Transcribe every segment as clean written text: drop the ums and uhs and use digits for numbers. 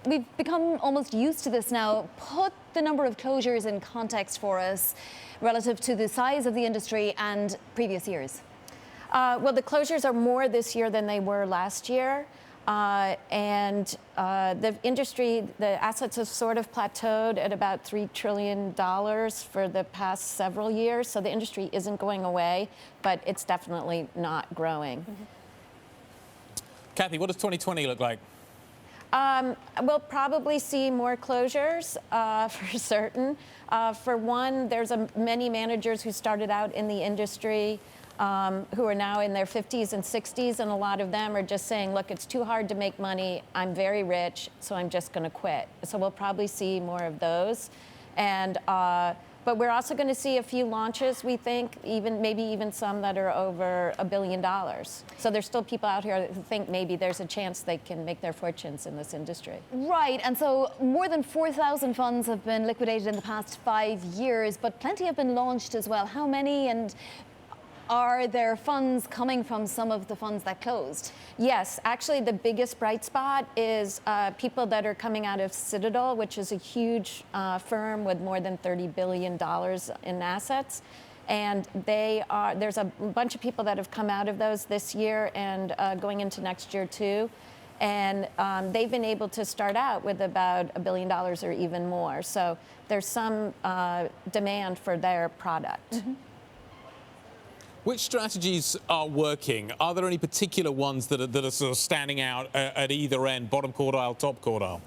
we've become almost used to this now. Put the number of closures in context for us relative to the size of the industry and previous years. Well, the closures are more this year than they were last year. The industry, the assets have sort of plateaued at about $3 trillion for the past several years. So the industry isn't going away, but it's definitely not growing. Mm-hmm. Kathy, what does 2020 look like? We'll probably see more closures for certain. For one, there's many managers who started out in the industry who are now in their 50s and 60s, and a lot of them are just saying, look, it's too hard to make money. I'm very rich, so I'm just going to quit. So we'll probably see more of those. But we're also going to see a few launches, we think, maybe even some that are over $1 billion. So there's still people out here who think maybe there's a chance they can make their fortunes in this industry. Right, and so more than 4,000 funds have been liquidated in the past 5 years, but plenty have been launched as well. How many, and are there funds coming from some of the funds that closed? Yes, actually the biggest bright spot is people that are coming out of Citadel, which is a huge firm with more than $30 billion in assets. And there's a bunch of people that have come out of those this year and going into next year too. And they've been able to start out with about $1 billion or even more. So there's some demand for their product. Mm-hmm. Which strategies are working? Are there any particular ones that are sort of standing out at either end, bottom quartile, top quartile?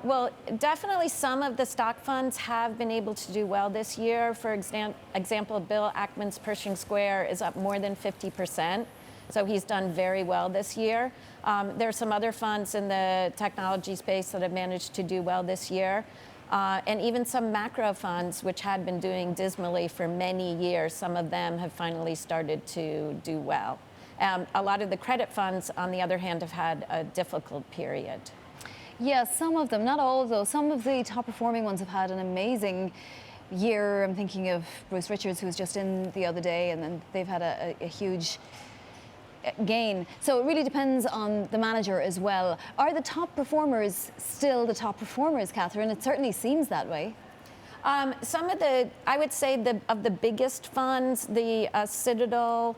Well, definitely some of the stock funds have been able to do well this year. For example, Bill Ackman's Pershing Square is up more than 50%. So he's done very well this year. There are some other funds in the technology space that have managed to do well this year. And even some macro funds, which had been doing dismally for many years, some of them have finally started to do well. A lot of the credit funds, on the other hand, have had a difficult period. Yes, some of them, not all of those. Some of the top performing ones have had an amazing year. I'm thinking of Bruce Richards, who was just in the other day, and then they've had a huge gain. So it really depends on the manager as well. Are the top performers still the top performers, Katherine? It certainly seems that way. Some of I would say of the biggest funds, the Citadel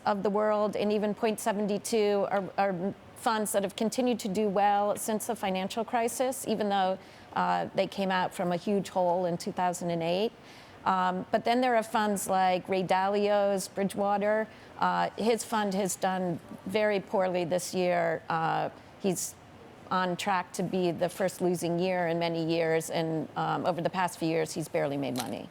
of the world and even Point72 are funds that have continued to do well since the financial crisis, even though they came out from a huge hole in 2008. But then there are funds like Ray Dalio's Bridgewater. His fund has done very poorly this year. He's on track to be the first losing year in many years, and over the past few years, he's barely made money.